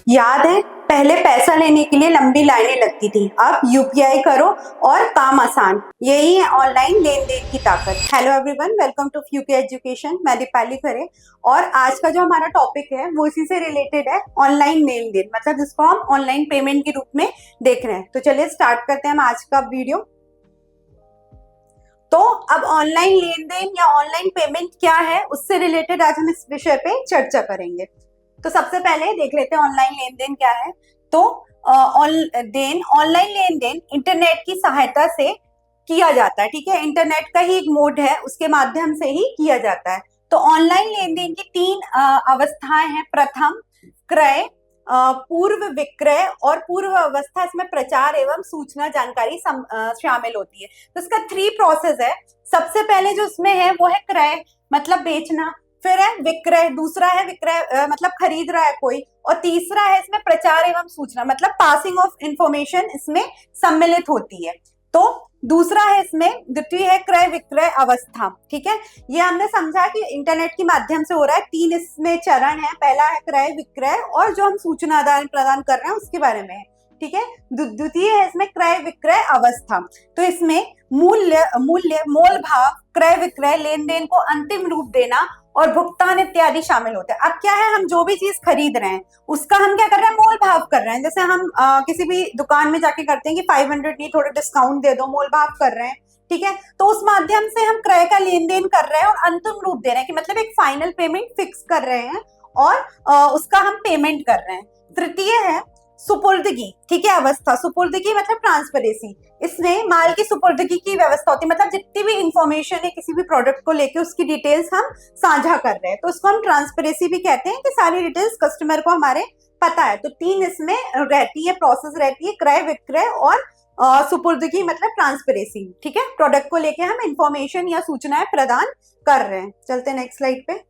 याद है, पहले पैसा लेने के लिए लंबी लाइनें लगती थी। अब यूपीआई करो और काम आसान। यही है ऑनलाइन लेन देन की ताकत। हेलो एवरीवन, वेलकम टू फ्यूके एजुकेशन। मैं दीपाली खरे और आज का जो हमारा टॉपिक है वो इसी से रिलेटेड है, ऑनलाइन लेन देन, मतलब जिसको हम ऑनलाइन पेमेंट के रूप में देख रहे हैं। तो चलिए स्टार्ट करते हैं हम आज का वीडियो। तो अब ऑनलाइन लेन देन या ऑनलाइन पेमेंट क्या है, उससे रिलेटेड आज हम इस विषय पे चर्चा करेंगे। तो सबसे पहले देख लेते हैं ऑनलाइन लेन देन क्या है। तो ऑनलाइन लेन देन इंटरनेट की सहायता से किया जाता है। ठीक है, इंटरनेट का ही एक मोड है, उसके माध्यम से ही किया जाता है। तो ऑनलाइन लेन देन की तीन अवस्थाएं हैं। प्रथम क्रय, पूर्व विक्रय और पूर्व अवस्था। इसमें प्रचार एवं सूचना जानकारी शामिल होती है। तो इसका 3 प्रोसेस है। सबसे पहले जो इसमें है वो है क्रय, मतलब बेचना। फिर है विक्रय, दूसरा है विक्रय मतलब खरीद रहा है कोई, और तीसरा है इसमें प्रचार एवं सूचना, मतलब पासिंग ऑफ इंफॉर्मेशन इसमें सम्मिलित होती है। तो दूसरा है इसमें, द्वितीय है क्रय विक्रय अवस्था। ठीक है, ये हमने समझा कि इंटरनेट के माध्यम से हो रहा है। 3 इसमें चरण है। पहला है क्रय विक्रय, और जो हम सूचना आदान प्रदान कर रहे हैं उसके बारे में है। ठीक है, द्वितीय है इसमें क्रय विक्रय अवस्था। तो इसमें मूल्य मोल भाव, क्रय विक्रय, लेन देन को अंतिम रूप देना और भुगतान इत्यादि शामिल होते हैं। अब क्या है, हम जो भी चीज खरीद रहे हैं उसका हम क्या कर रहे हैं, मोल भाव कर रहे हैं। जैसे हम किसी भी दुकान में जाके करते हैं कि 500 की थोड़ा डिस्काउंट दे दो, मोल भाव कर रहे हैं। ठीक है, तो उस माध्यम से हम क्रय का लेन देन कर रहे हैं और अंतिम रूप दे रहे हैं, कि मतलब एक फाइनल पेमेंट फिक्स कर रहे हैं और उसका हम पेमेंट कर रहे हैं। तृतीय है सुपुर्दगी। ठीक है, अवस्था, सुपुर्दगी मतलब ट्रांसपेरेंसी। इसमें माल की सुपुर्दगी की व्यवस्था होती है, मतलब जितनी भी इंफॉर्मेशन है किसी भी प्रोडक्ट को लेके उसकी डिटेल्स हम साझा कर रहे हैं, तो उसको हम ट्रांसपेरेंसी भी कहते हैं, कि सारी डिटेल्स कस्टमर को हमारे पता है। तो 3 इसमें रहती है, प्रोसेस रहती है, क्रय विक्रय और सुपुर्दगी मतलब ट्रांसपेरेंसी। ठीक है, प्रोडक्ट को लेके हम इंफॉर्मेशन या सूचनाएं प्रदान कर रहे हैं। चलते हैं नेक्स्ट स्लाइड पे।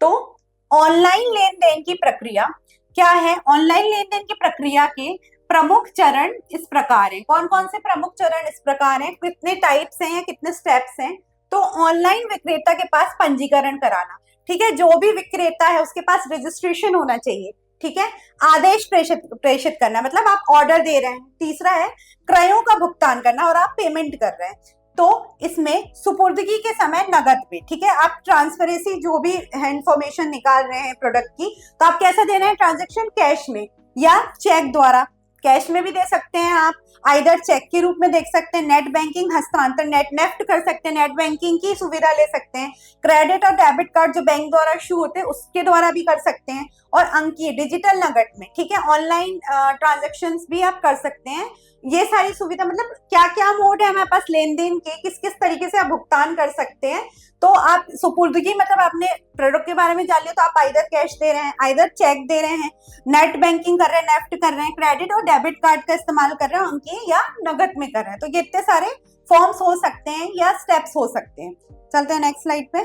तो ऑनलाइन लेन देन की प्रक्रिया क्या है। ऑनलाइन लेन देन की प्रक्रिया के प्रमुख चरण इस प्रकार हैं। कौन कौन से प्रमुख चरण इस प्रकार हैं, कितने टाइप्स हैं या कितने स्टेप्स हैं। तो ऑनलाइन विक्रेता के पास पंजीकरण कराना। ठीक है, जो भी विक्रेता है उसके पास रजिस्ट्रेशन होना चाहिए। ठीक है, आदेश प्रेषित करना, मतलब आप ऑर्डर दे रहे हैं। तीसरा है क्रयों का भुगतान करना और आप पेमेंट कर रहे हैं। तो इसमें सुपुर्दगी के समय नगद पे। ठीक है, आप ट्रांसपेरेंसी जो भी है इंफॉर्मेशन निकाल रहे हैं प्रोडक्ट की, तो आप कैसे दे रहे हैं, ट्रांजैक्शन कैश में या चेक द्वारा। कैश में भी दे सकते हैं आप, आइदर चेक के रूप में देख सकते हैं, नेट बैंकिंग हस्तांतरण नेफ्ट कर सकते हैं, नेट बैंकिंग की सुविधा ले सकते हैं, क्रेडिट और डेबिट कार्ड जो बैंक द्वारा इशू होते हैं उसके द्वारा भी कर सकते हैं, और अंकीय डिजिटल नकद में। ठीक है, ऑनलाइन ट्रांजेक्शंस भी आप कर सकते हैं। ये सारी सुविधा, मतलब क्या क्या मोड है हमारे पास लेन देन के, किस किस तरीके से आप भुगतान कर सकते हैं। तो आप सुपुर्दगी मतलब आपने प्रोडक्ट के बारे में जान लिया, तो आप आइदर कैश दे रहे हैं, आइदर चेक दे रहे हैं, नेट बैंकिंग कर रहे हैं, नेफ्ट कर रहे हैं, क्रेडिट और डेबिट कार्ड का इस्तेमाल कर रहे हैं, अंकीय या नगद में कर रहे हैं। तो ये इतने सारे फॉर्म्स हो सकते हैं या स्टेप्स हो सकते हैं। चलते हैं नेक्स्ट स्लाइड पे।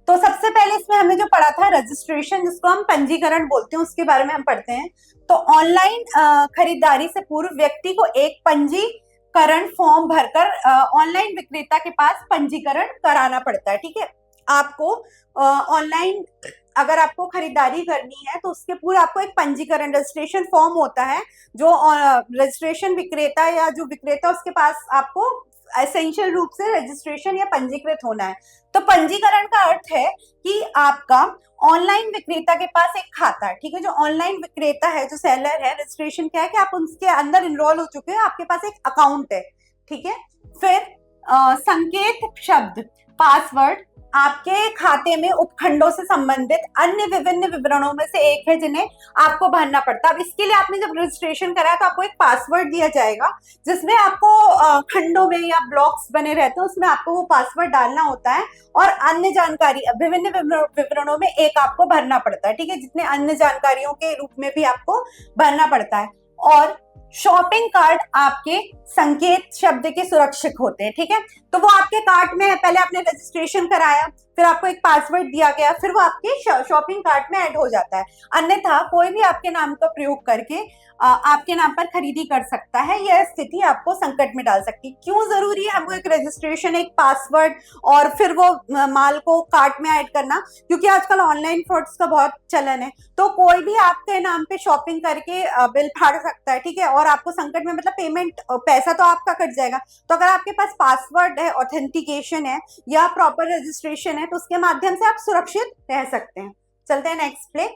तो सबसे पहले इसमें हमने जो पढ़ा था रजिस्ट्रेशन, जिसको हम पंजीकरण बोलते हैं, उसके बारे में हम पढ़ते हैं। तो ऑनलाइन खरीदारी से पूर्व व्यक्ति को एक पंजीकरण फॉर्म भरकर ऑनलाइन विक्रेता के पास पंजीकरण कराना पड़ता है। ठीक है, आपको ऑनलाइन अगर आपको खरीदारी करनी है तो उसके पूर्व आपको एक पंजीकरण रजिस्ट्रेशन फॉर्म होता है, जो रजिस्ट्रेशन विक्रेता या जो विक्रेता उसके पास आपको एसेंशियल रूप से रजिस्ट्रेशन या पंजीकृत होना है। तो पंजीकरण का अर्थ है कि आपका ऑनलाइन विक्रेता के पास एक खाता है। ठीक है, जो ऑनलाइन विक्रेता है, जो सेलर है, रजिस्ट्रेशन क्या है कि आप उसके अंदर इनरोल हो चुके हैं, आपके पास एक अकाउंट है। ठीक है, फिर संकेत शब्द पासवर्ड आपके खाते में उपखंडों से संबंधित अन्य विभिन्न विवरणों में से एक है, जिन्हें आपको भरना पड़ता है। अब इसके लिए आपने जब रजिस्ट्रेशन करा तो आपको एक पासवर्ड दिया जाएगा, जिसमें आपको खंडों में या ब्लॉक्स बने रहते हैं, उसमें आपको वो पासवर्ड डालना होता है, और अन्य जानकारी विभिन्न विवरणों में एक आपको भरना पड़ता है। ठीक है, जितने अन्य जानकारियों के रूप में भी आपको भरना पड़ता है। और शॉपिंग कार्ड आपके संकेत शब्द के सुरक्षित होते हैं। ठीक है, तो वो आपके कार्ट में है, पहले आपने रजिस्ट्रेशन कराया, फिर आपको एक पासवर्ड दिया गया, फिर वो आपके शॉपिंग कार्ट में ऐड हो जाता है। अन्यथा कोई भी आपके नाम का प्रयोग करके आपके नाम पर खरीदी कर सकता है। यह स्थिति आपको संकट में डाल सकती है। क्यों जरूरी है हमको एक रजिस्ट्रेशन, एक पासवर्ड और फिर वो माल को कार्ट में ऐड करना? क्योंकि आजकल ऑनलाइन फ्रॉड्स का बहुत चलन है, तो कोई भी आपके नाम पे शॉपिंग करके बिल फाड़ सकता है, ठीक है, और आपको संकट में, मतलब पेमेंट, पैसा तो आपका कट जाएगा। तो अगर आपके पास पासवर्ड है, ऑथेंटिकेशन है या प्रॉपर रजिस्ट्रेशन है, तो उसके माध्यम से आप सुरक्षित रह सकते हैं। चलते हैं नेक्स्ट पे।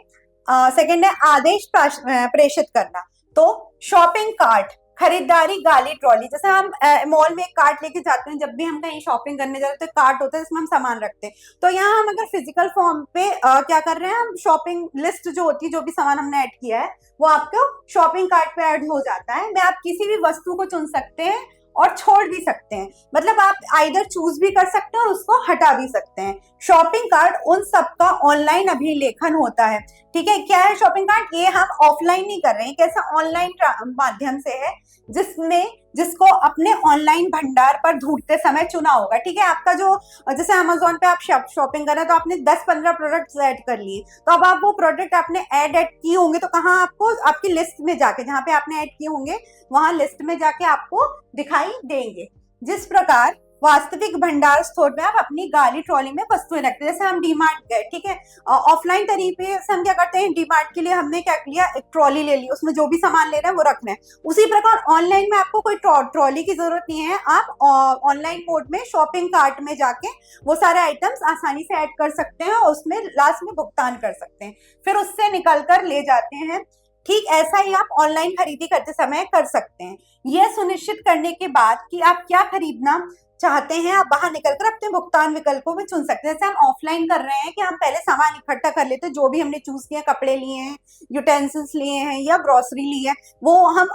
सेकेंड है आदेश प्रेषित करना। तो शॉपिंग कार्ट, खरीदारी गाली ट्रॉली, जैसे हम मॉल में एक कार्ट लेके जाते हैं, जब भी हम कहीं शॉपिंग करने जाते हैं तो कार्ट होता है जिसमें हम सामान रखते हैं। तो यहाँ हम अगर फिजिकल फॉर्म पे क्या कर रहे हैं, हम शॉपिंग लिस्ट जो होती है, जो भी सामान हमने ऐड किया है वो आपको शॉपिंग कार्ट पे ऐड हो जाता है। मैं आप किसी भी वस्तु को चुन सकते हैं और छोड़ भी सकते हैं, मतलब आप आइदर चूज भी कर सकते हैं और उसको हटा भी सकते हैं। शॉपिंग कार्ट उन सबका ऑनलाइन अभिलेखन होता है, ठीक है। क्या है शॉपिंग कार्ट? ये हम ऑफलाइन नहीं कर रहे हैं, कैसा ऑनलाइन माध्यम से है, जिसको अपने ऑनलाइन भंडार पर ढूंढते समय चुना होगा, ठीक है। आपका जो, जैसे अमेजोन पे आप शॉपिंग कर रहे हैं तो आपने 10-15 प्रोडक्ट्स ऐड कर लिए, तो अब आप वो प्रोडक्ट आपने ऐड किए होंगे तो कहाँ आपको, आपकी लिस्ट में जाके, जहाँ पे आपने ऐड किए होंगे वहां लिस्ट में जाके आपको दिखाई देंगे। जिस प्रकार वास्तविक भंडार स्टोर में आप अपनी गाड़ी ट्रॉली में वस्तुएं रखते हैं, जैसे हम डीमार्ट गए, ठीक है, ऑफलाइन तरीके से हम क्या करते हैं, डीमार्ट के लिए हमने क्या किया, एक ट्रॉली ले ली, उसमें जो भी सामान ले रहे हैं वो रखना है। उसी प्रकार ऑनलाइन में आपको कोई ट्रॉली की जरूरत नहीं है, आप ऑनलाइन मोड में शॉपिंग कार्ट में जाके वो सारे आइटम्स आसानी से ऐड कर सकते हैं और उसमें लास्ट में भुगतान कर सकते हैं, फिर उससे निकल कर ले जाते हैं। ठीक ऐसा ही आप ऑनलाइन खरीदी करते समय कर सकते हैं। यह सुनिश्चित करने के बाद कि आप क्या खरीदना चाहते हैं, आप बाहर निकलकर अपने भुगतान विकल्पों में चुन सकते हैं। जैसे हम ऑफलाइन कर रहे हैं कि हम पहले सामान इकट्ठा कर लेते हैं, जो भी हमने चूज किया, कपड़े लिए हैं, यूटेंसिल्स लिए हैं या ग्रोसरी ली है, वो हम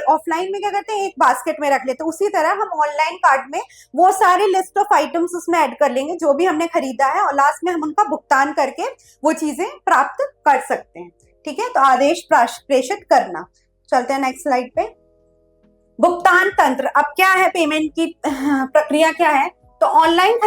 ऑफलाइन में क्या करते हैं, एक बास्केट में रख लेते हैं। उसी तरह हम ऑनलाइन कार्ट में वो सारे लिस्ट ऑफ आइटम्स उसमें ऐड कर लेंगे जो भी हमने खरीदा है, और लास्ट में हम उनका भुगतान करके वो चीजें प्राप्त कर सकते हैं, ठीक है। तो आदेश प्रेषित करना। चलते हैं नेक्स्ट स्लाइड पे। भुगतान तंत्र, अब क्या है, पेमेंट की प्रक्रिया क्या है? तो ऑनलाइन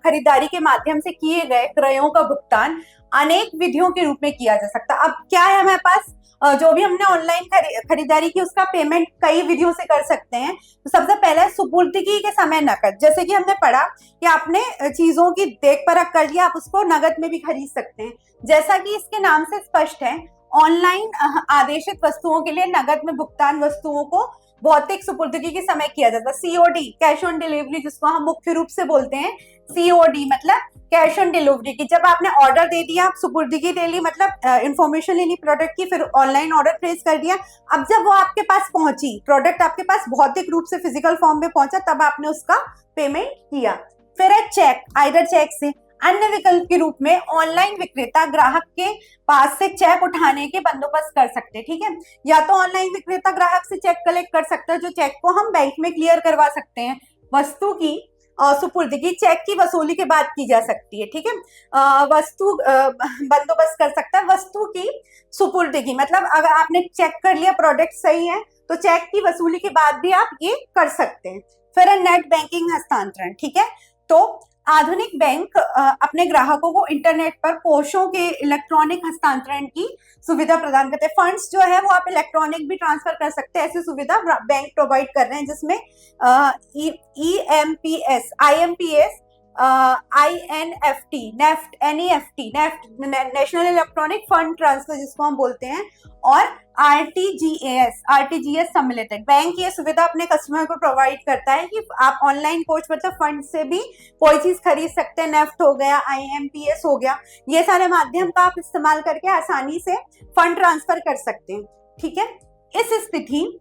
खरीदारी के माध्यम से किए गए क्रयों का भुगतान अनेक विधियों के रूप में किया जा सकता है। अब क्या है हमारे पास, जो भी हमने ऑनलाइन खरीदारी की उसका पेमेंट कई विधियों से कर सकते हैं। तो सबसे पहले सुपुर्दगी के समय नकद, जैसे कि हमने पढ़ा कि आपने चीजों की देख परख कर लिया, आप उसको नगद में भी खरीद सकते हैं। जैसा कि इसके नाम से स्पष्ट है, ऑनलाइन आदेशित वस्तुओं के लिए नगद में भुगतान वस्तुओं को भौतिक सुपुर्दगी के समय किया जाता है। सीओडी, कैश ऑन डिलीवरी, जिसको हम मुख्य रूप से बोलते हैं सीओडी, मतलब कैश ऑन डिलीवरी की। जब आपने ऑर्डर दे दिया, आप सुपुर्दगी ले ली, मतलब इंफॉर्मेशन ले ली प्रोडक्ट की, फिर ऑनलाइन ऑर्डर प्लेस कर दिया। अब जब वो आपके पास पहुंची, प्रोडक्ट आपके पास भौतिक रूप से फिजिकल फॉर्म में पहुंचा, तब आपने उसका पेमेंट किया। फिर है चेक, आइदर चेक से। अन्य विकल्प के रूप में ऑनलाइन विक्रेता ग्राहक के पास से चेक उठाने के बंदोबस्त कर सकते हैं, ठीक है। या तो ऑनलाइन विक्रेता ग्राहक से चेक कलेक्ट कर सकता है, जो चेक को हम बैंक में क्लियर करवा सकते हैं। वस्तु की सुपुर्दगी चेक की वसूली के बाद की जा सकती है, ठीक है। वस्तु बंदोबस्त कर सकता है। वस्तु की सुपुर्दगी मतलब अगर आपने चेक कर लिया प्रोडक्ट सही है, तो चेक की वसूली के बाद भी आप ये कर सकते हैं। फिर नेट बैंकिंग हस्तांतरण, ठीक है। तो आधुनिक बैंक अपने ग्राहकों को इंटरनेट पर कोषों के इलेक्ट्रॉनिक हस्तांतरण की सुविधा प्रदान करते हैं। फंड्स जो है वो आप इलेक्ट्रॉनिक भी ट्रांसफर कर सकते हैं, ऐसी सुविधा बैंक प्रोवाइड कर रहे हैं, जिसमें EMPS, IMPS, INFT, NEFT, NEFT, NEFT, national electronic fund transfer जिसको हम बोलते हैं, और RTGS सम्मिलित है। बैंक ये सुविधा अपने कस्टमर को प्रोवाइड करता है कि आप ऑनलाइन कोच मतलब फंड से भी कोई चीज खरीद सकते हैं। नेफ्ट हो गया, IMPS हो गया, ये सारे माध्यम का आप इस्तेमाल करके आसानी से फंड ट्रांसफर कर सकते हैं, ठीक है। इस स्थिति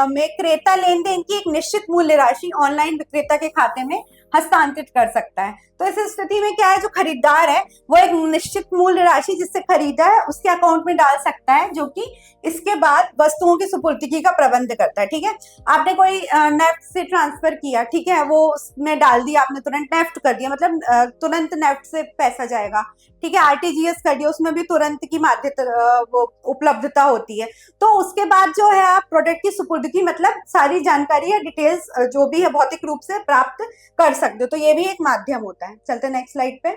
में क्रेता लेन देन की एक निश्चित मूल्य राशि ऑनलाइन विक्रेता के खाते में हस्तांतरित कर सकता है। तो इस स्थिति में क्या है, जो खरीदार है वो एक निश्चित मूल्य राशि जिससे खरीदा है उसके अकाउंट में डाल सकता है, जो कि इसके बाद वस्तुओं की सुपुर्दगी का प्रबंध करता है, ठीक है। आपने कोई नेफ्ट से ट्रांसफर किया, ठीक है, वो उसमें डाल दिया आपने, तुरंत नेफ्ट कर दिया, मतलब तुरंत नेफ्ट से पैसा जाएगा, ठीक है। RTGS कर दिया, उसमें भी तुरंत की वो उपलब्धता होती है। तो उसके बाद जो है आप प्रोडक्ट की सुपुर्दगी मतलब सारी जानकारी या डिटेल्स जो भी है भौतिक रूप से प्राप्त कर सकते हो। तो ये भी एक माध्यम होता है। चलते नेक्स्ट स्लाइड पे।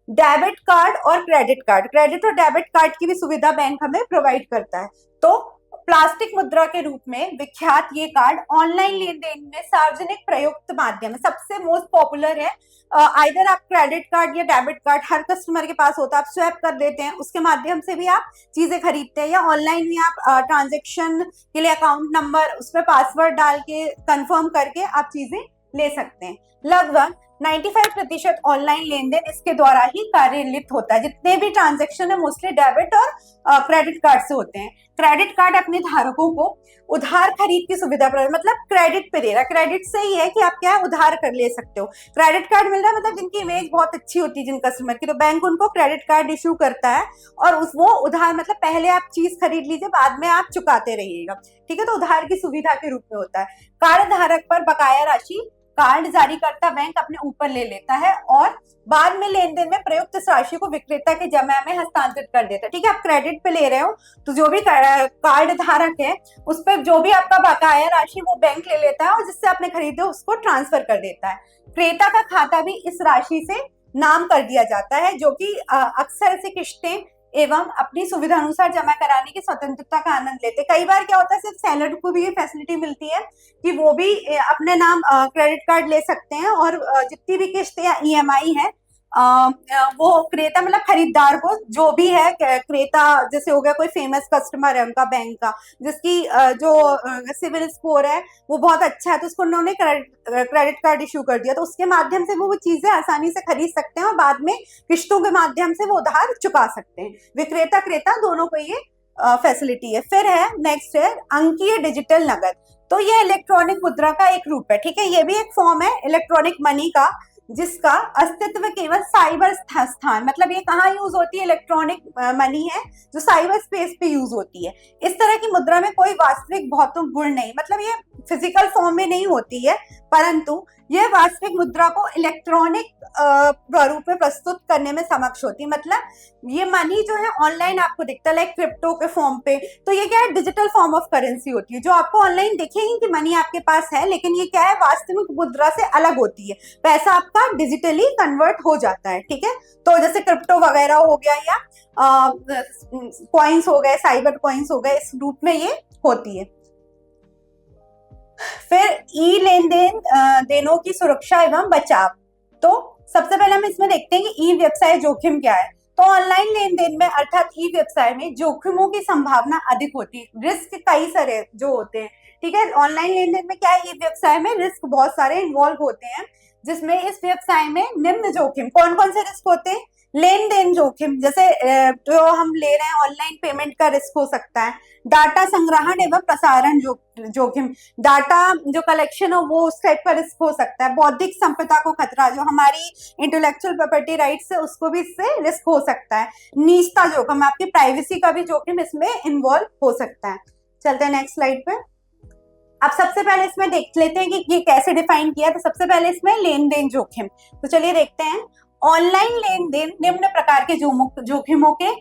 डेबिट कार्ड और क्रेडिट कार्ड, क्रेडिट और डेबिट कार्ड की भी सुविधा बैंक हमें प्रोवाइड करता है। तो प्लास्टिक मुद्रा के रूप में विख्यात ये कार्ड ऑनलाइन लेन देन में सार्वजनिक प्रयुक्त माध्यम है, सबसे मोस्ट पॉपुलर है। आइदर आप क्रेडिट कार्ड या डेबिट कार्ड हर कस्टमर के पास होता है, आप स्वैप कर देते हैं, उसके माध्यम से भी आप चीजें खरीदते हैं, या ऑनलाइन भी आप ट्रांजेक्शन के लिए अकाउंट नंबर उस पर पासवर्ड डाल के कंफर्म करके आप चीजें ले सकते हैं। लगभग 95% ऑनलाइन लेन देन इसके द्वारा ही कार्यान्वित होता है। जितने भी ट्रांजेक्शन है मोस्टली डेबिट और क्रेडिट कार्ड से होते हैं। क्रेडिट कार्ड अपने धारकों को उधार खरीद की सुविधा प्रदान, मतलब क्रेडिट पे दे रहा है। क्रेडिट से ही है कि आप क्या उधार कर ले सकते हो। क्रेडिट कार्ड मिल रहा है मतलब जिनकी इमेज बहुत अच्छी होती है जिन कस्टमर की, तो बैंक उनको क्रेडिट कार्ड इशू करता है और वो उधार, मतलब पहले आप चीज खरीद लीजिए, बाद में आप चुकाते रहिएगा, ठीक है। तो उधार की सुविधा के रूप में होता है। कार्ड धारक पर बकाया राशि कार्ड जारी करता बैंक अपने ऊपर ले लेता है और बाद में लेन देन में प्रयुक्त इस राशि को विक्रेता के जमा में हस्तांतरित कर देता है, ठीक है। आप क्रेडिट पे ले रहे हो तो जो भी कार्ड धारक है उस पर जो भी आपका बकाया राशि वो बैंक ले लेता है और जिससे आपने खरीदे उसको ट्रांसफर कर देता है। क्रेता का खाता भी इस राशि से नाम कर दिया जाता है, जो कि अक्सर ऐसी किस्तें एवं अपनी सुविधा अनुसार जमा कराने की स्वतंत्रता का आनंद लेते। कई बार क्या होता है सिर्फ सेलर को भी ये फैसिलिटी मिलती है कि वो भी अपने नाम क्रेडिट कार्ड ले सकते हैं और जितनी भी किस्त या ईएमआई है वो क्रेता, मतलब खरीदार को जो भी है क्रेता, जैसे हो गया कोई फेमस कस्टमर है उनका बैंक का जिसकी जो सिविल स्कोर है वो बहुत अच्छा है, तो उसको उन्होंने क्रेडिट कार्ड इशू कर दिया, तो उसके माध्यम से वो चीजें आसानी से खरीद सकते हैं और बाद में किस्तों के माध्यम से वो उधार चुका सकते हैं। विक्रेता क्रेता दोनों को ये फैसिलिटी है। फिर है नेक्स्ट है अंकीय डिजिटल नगद। तो ये इलेक्ट्रॉनिक मुद्रा का एक रूप है, ठीक है। ये भी एक फॉर्म है इलेक्ट्रॉनिक मनी का जिसका अस्तित्व केवल साइबर स्थान, मतलब ये कहाँ यूज होती है, इलेक्ट्रॉनिक मनी है जो साइबर स्पेस पे यूज होती है। इस तरह की मुद्रा में कोई वास्तविक भौतिक गुण नहीं, मतलब ये फिजिकल फॉर्म में नहीं होती है, परंतु यह वास्तविक मुद्रा को इलेक्ट्रॉनिक प्रारूप में प्रस्तुत करने में समक्ष होती है। मतलब ये मनी जो है ऑनलाइन आपको दिखता है लाइक क्रिप्टो के फॉर्म पे, तो ये क्या है डिजिटल फॉर्म ऑफ करेंसी होती है जो आपको ऑनलाइन दिखेगी कि मनी आपके पास है, लेकिन ये क्या है वास्तविक मुद्रा से अलग होती है। पैसा आपका डिजिटली कन्वर्ट हो जाता है, ठीक है। तो जैसे क्रिप्टो वगैरह हो गया या कॉइन्स हो गए, साइबर कॉइन्स हो गए, इस रूप में ये होती है। फिर ई लेन देन देनों की सुरक्षा एवं बचाव। तो सबसे पहले हम इसमें देखते हैं कि ई व्यवसाय जोखिम क्या है। तो ऑनलाइन लेन देन में अर्थात ई व्यवसाय में जोखिमों की संभावना अधिक होती है, रिस्क कई सारे जो होते हैं, ठीक है। ऑनलाइन लेन देन में क्या है, ई व्यवसाय में रिस्क बहुत सारे इन्वॉल्व होते हैं, जिसमें इस व्यवसाय में निम्न जोखिम कौन कौन से रिस्क होते हैं। लेन देन जोखिम, जैसे जो हम ले रहे हैं ऑनलाइन पेमेंट का रिस्क हो सकता है। डाटा संग्रहण एवं प्रसारण जोखिम, डाटा जो कलेक्शन हो वो उस टाइप का रिस्क हो सकता है। बौद्धिक संपदा को खतरा, जो हमारी इंटेलेक्चुअल प्रॉपर्टी राइट्स है उसको भी इससे रिस्क हो सकता है। निजता जोखिम, आपकी प्राइवेसी का भी जोखिम इसमें इन्वॉल्व हो सकता है। चलते हैं नेक्स्ट स्लाइड पे। अब सबसे पहले इसमें देख लेते हैं कि ये कैसे डिफाइन किया। तो सबसे पहले इसमें लेन देन जोखिम, तो चलिए देखते हैं। ऑनलाइन लेन देन निम्न प्रकार के जोखिमों के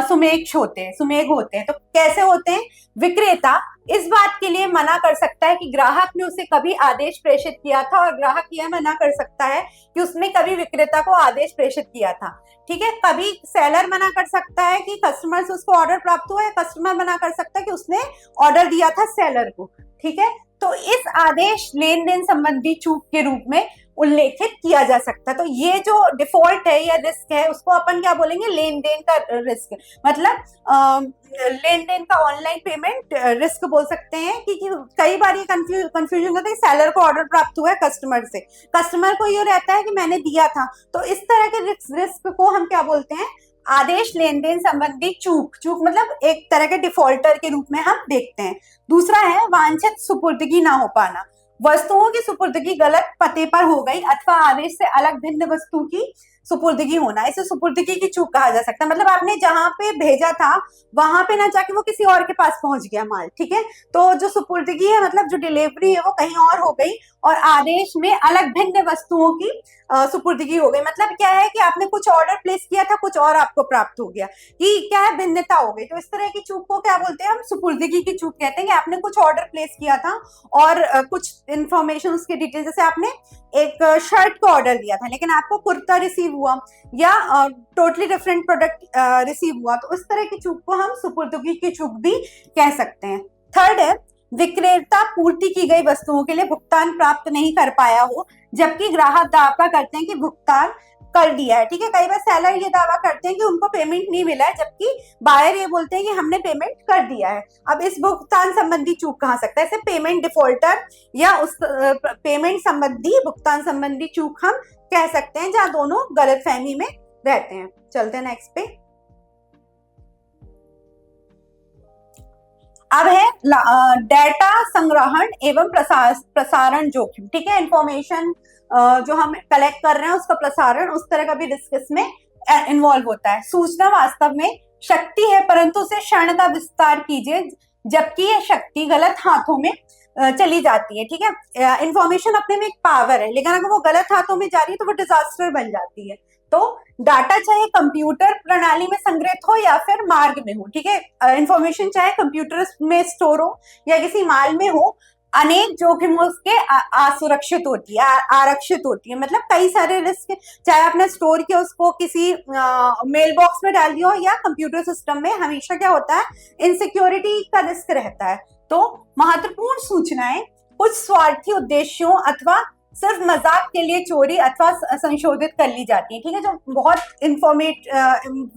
सुमेघ होते हैं। तो कैसे होते हैं, विक्रेता इस बात के लिए मना कर सकता है कि ग्राहक ने उसे कभी आदेश प्रेषित किया था, और ग्राहक यह मना कर सकता है कि उसने कभी विक्रेता को आदेश प्रेषित किया था, ठीक है। कभी सेलर मना कर सकता है कि कस्टमर से उसको ऑर्डर प्राप्त हुआ, या कस्टमर मना कर सकता है कि उसने ऑर्डर दिया था सेलर को, ठीक है। तो इस आदेश लेन देन संबंधी चूक के रूप में उल्लेखित किया जा सकता है। तो ये जो डिफॉल्ट है या रिस्क है उसको अपन क्या बोलेंगे, लेन देन का रिस्क, मतलब लेन देन का ऑनलाइन पेमेंट रिस्क बोल सकते हैं। कि कई बार ये कंफ्यूजन होता है कि सेलर को ऑर्डर प्राप्त हुआ है कस्टमर से, कस्टमर को ये रहता है कि मैंने दिया था, तो इस तरह के रिस्क को हम क्या बोलते हैं, आदेश लेन देन संबंधी चूक मतलब एक तरह के डिफॉल्टर के रूप में हम देखते हैं। दूसरा है वांछित सुपुर्दगी ना हो पाना, वस्तुओं की सुपुर्दगी गलत पते पर हो गई अथवा आदेश से अलग भिन्न वस्तु की सुपुर्दगी होना, इसे सुपुर्दगी की चूक कहा जा सकता है। मतलब आपने जहां पे भेजा था वहां पे ना जाके वो किसी और के पास पहुंच गया माल, ठीक है। तो जो सुपुर्दगी है मतलब जो डिलीवरी है वो कहीं और हो गई और आदेश में अलग भिन्न वस्तुओं की सुपुर्दगी हो गई। मतलब क्या है कि आपने कुछ ऑर्डर प्लेस किया था, कुछ और आपको प्राप्त हो गया, कि क्या है, भिन्नता हो गई। तो इस तरह की चूक को क्या बोलते हैं हम, सुपुर्दगी की चूक कहते हैं। कि आपने कुछ ऑर्डर प्लेस किया था और कुछ इंफॉर्मेशन, उसके डिटेल, जैसे आपने एक शर्ट का ऑर्डर दिया था लेकिन आपको कुर्ता रिसीव हुआ, या टोटली डिफरेंट प्रोडक्ट रिसीव हुआ, तो उस तरह की चूक को हम सुपुर्दगी की चूक भी कह सकते हैं। थर्ड है, विक्रेता पूर्ति की गई वस्तुओं के लिए भुगतान प्राप्त नहीं कर पाया हो, जबकि ग्राहक दावा करते हैं कि भुगतान कर दिया है। ठीक है, कई बार सेलर ये दावा करते हैं कि उनको पेमेंट नहीं मिला है, जबकि बायर ये बोलते हैं कि हमने पेमेंट कर दिया है। अब इस भुगतान संबंधी चूक कहा सकता है, इसे पेमेंट डिफॉल्टर या उस पेमेंट संबंधी, भुगतान संबंधी चूक हम कह सकते हैं, जहां दोनों गलतफहमी में रहते हैं। चलते हैं नेक्स्ट पे। अब है डेटा संग्रहण एवं प्रसारण जोखिम। ठीक है, इंफॉर्मेशन जो हम कलेक्ट कर रहे हैं उसका प्रसारण, उस तरह का भी रिस्क इसमें इन्वॉल्व होता है। सूचना वास्तव में शक्ति है, परंतु उसे क्षण का विस्तार कीजिए, जबकि यह शक्ति गलत हाथों में चली जाती है। ठीक है, इंफॉर्मेशन अपने में एक पावर है, लेकिन अगर वो गलत हाथों में जा रही है तो वो डिजास्टर बन जाती है। तो डाटा चाहे कंप्यूटर प्रणाली में संग्रहित हो या फिर मार्ग में हो, ठीक है, इंफॉर्मेशन चाहे कंप्यूटर में स्टोर हो या किसी माल में हो, अनेक जोखिमों के असुरक्षित होती है, आरक्षित होती है। मतलब कई सारे रिस्क, चाहे आपने स्टोर किया उसको किसी मेल बॉक्स में डाल दिया हो या कंप्यूटर सिस्टम में, हमेशा क्या होता है, इनसिक्योरिटी का रिस्क रहता है। तो महत्वपूर्ण सूचनाएं कुछ स्वार्थी उद्देश्यों अथवा सिर्फ मजाक के लिए चोरी अथवा संशोधित कर ली जाती है। ठीक है, जो बहुत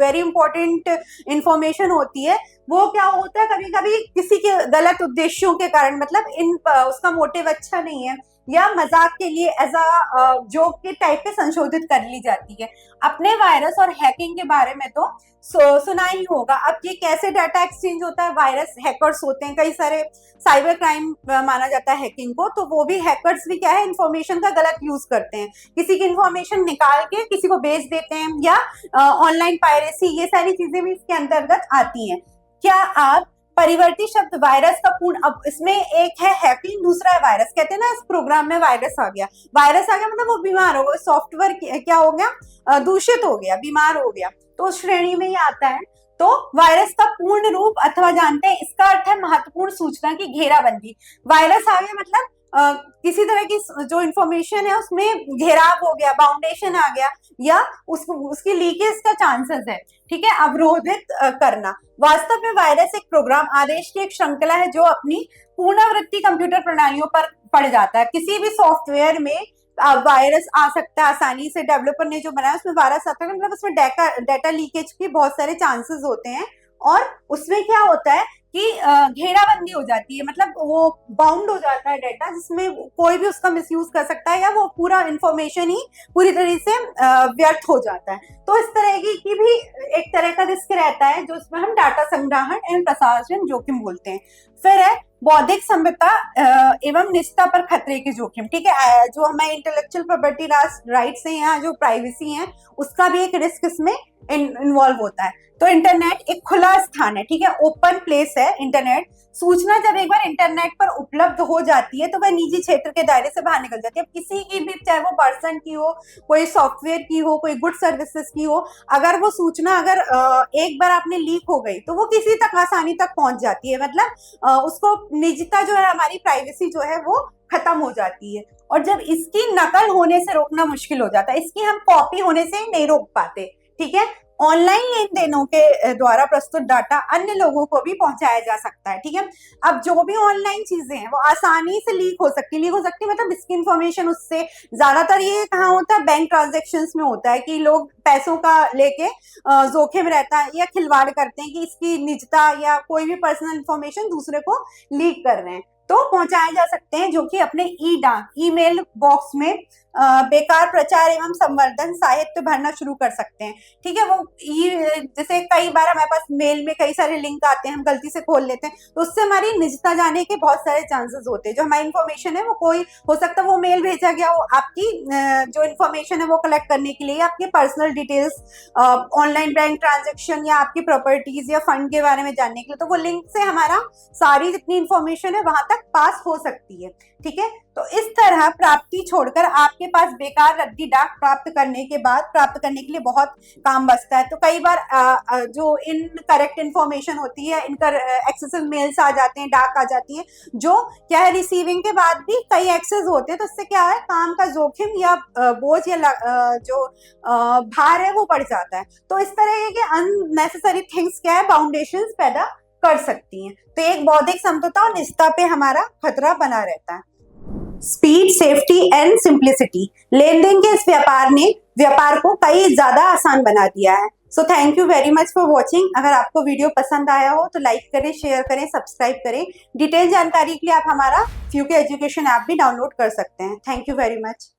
वेरी इंपॉर्टेंट इंफॉर्मेशन होती है, वो क्या होता है, कभी कभी किसी के गलत उद्देश्यों के कारण, मतलब उसका मोटिव अच्छा नहीं है या मजाक के लिए एज अ जोक के टाइप पे संशोधित कर ली जाती है। अपने वायरस और हैकिंग के बारे में तो सुना ही होगा। अब ये कैसे डाटा एक्सचेंज होता है, वायरस हैकर्स होते हैं, कई सारे साइबर क्राइम माना जाता है हैकिंग को, तो वो भी हैकर्स भी क्या है, इंफॉर्मेशन का गलत यूज करते हैं, किसी की इंफॉर्मेशन निकाल के किसी को बेच देते हैं, या ऑनलाइन पायरेसी, ये सारी चीजें भी इसके अंतर्गत आती हैं। क्या आप परिवर्ती शब्द वायरस का पूर्ण, अब इसमें एक है हैकिंग, दूसरा है वायरस। कहते हैं ना इस प्रोग्राम में वायरस आ गया, वायरस आ गया मतलब वो बीमार हो गया, सॉफ्टवेयर क्या हो गया, दूषित हो गया, बीमार हो गया, तो उस श्रेणी में ही आता है। तो वायरस का पूर्ण रूप अथवा जानते हैं, इसका अर्थ है महत्वपूर्ण सूचना की घेराबंदी। वायरस आ गया मतलब किसी तरह की जो इंफॉर्मेशन है उसमें घेराव हो गया, बाउंडेशन आ गया, या उसकी लीकेज का चांसेस है। ठीक है, अवरोधित करना। वास्तव में वायरस एक प्रोग्राम आदेश की एक श्रृंखला है जो अपनी पुनरावृत्ति कंप्यूटर प्रणालियों पर पड़ जाता है। किसी भी सॉफ्टवेयर में वायरस आ सकता है आसानी से, डेवलपर ने जो बनाया उसमें वायरस आता है, मतलब उसमें डेटा लीकेज के बहुत सारे चांसेस होते हैं, और उसमें क्या होता है कि घेराबंदी हो जाती है, मतलब वो बाउंड हो जाता है डाटा, जिसमें कोई भी उसका मिसयूज कर सकता है, या वो पूरा इंफॉर्मेशन ही पूरी तरह से व्यर्थ हो जाता है। तो इस तरह की भी एक तरह का रिस्क रहता है, जो उसमें हम डाटा संग्रहण एवं प्रसारण जोखिम बोलते हैं। फिर है बौद्धिक संपदा एवं निजता पर खतरे के जोखिम। ठीक है, जो हमारे इंटेलेक्चुअल प्रॉपर्टी राइट्स हैं या जो प्राइवेसी है, उसका भी एक रिस्क इसमें इन्वॉल्व होता है। तो इंटरनेट एक खुला स्थान है, ठीक है, ओपन प्लेस है इंटरनेट। सूचना जब एक बार इंटरनेट पर उपलब्ध हो जाती है तो वह निजी क्षेत्र के दायरे से बाहर निकल जाती है। अब किसी की भी, चाहे वो पर्सन की हो, कोई सॉफ्टवेयर की हो, कोई गुड सर्विसेज की हो, अगर वो सूचना अगर एक बार आपने लीक हो गई तो वो किसी तक आसानी तक पहुंच जाती है, मतलब उसको निजता जो है, हमारी प्राइवेसी जो है वो खत्म हो जाती है। और जब इसकी नकल होने से रोकना मुश्किल हो जाता है, इसकी हम कॉपी होने से नहीं रोक पाते। ठीक है, ऑनलाइन लेन देनों के द्वारा प्रस्तुत डाटा अन्य लोगों को भी पहुंचाया जा सकता है। ठीक है, अब जो भी ऑनलाइन चीजें हैं वो आसानी से लीक हो सकती मतलब इसकी इंफॉर्मेशन उससे, ज्यादातर ये कहाँ होता है, बैंक ट्रांजेक्शन्स में होता है कि लोग पैसों का लेके जोखिम रहता है या खिलवाड़ करते हैं कि इसकी निजता या कोई भी पर्सनल इंफॉर्मेशन दूसरे को लीक कर रहे हैं, तो पहुंचाए जा सकते हैं, जो कि अपने ईमेल बॉक्स में बेकार प्रचार एवं संवर्धन साहित्य भरना शुरू कर सकते हैं। ठीक है, वो जैसे कई बार हमारे पास मेल में कई सारे लिंक आते हैं, हम गलती से खोल लेते हैं, तो उससे हमारी निजता जाने के बहुत सारे चांसेस होते हैं। जो हमारी इंफॉर्मेशन है वो कोई हो सकता है वो मेल भेजा गया हो आपकी जो इंफॉर्मेशन है वो कलेक्ट करने के लिए, आपके personal details, online bank transaction या आपकी प्रॉपर्टीज या फंड के बारे में जानने के लिए, तो वो लिंक से हमारा सारी जितनी इंफॉर्मेशन है वहां तक पास हो सकती है। ठीक है, तो इस तरह प्राप्ति छोड़कर आपके पास बेकार रद्दी डाक प्राप्त करने के लिए बहुत काम बचता है। तो कई बार जो इनकरेक्ट इंफॉर्मेशन होती है, एक्सेसिव मेल्स आ जाते हैं, डाक आ जाती है, जो क्या है रिसीविंग के बाद भी कई एक्सेस होते हैं, तो इससे क्या है काम का जोखिम या बोझ या जो भार है वो बढ़ जाता है। तो इस तरह के अननेसेसरी थिंग्स क्या है बाउंडेशंस पैदा कर सकती हैं। तो एक बौद्धिक समझौता और निजता पे हमारा खतरा बना रहता है। स्पीड, सेफ्टी एंड सिंप्लिसिटी, लेन देन के इस व्यापार को कई ज्यादा आसान बना दिया है। So thank you very much for watching. अगर आपको वीडियो पसंद आया हो तो लाइक करें, शेयर करें, सब्सक्राइब करें। डिटेल जानकारी के लिए आप हमारा फ्यूके एजुकेशन ऐप भी डाउनलोड कर सकते हैं। Thank you very much.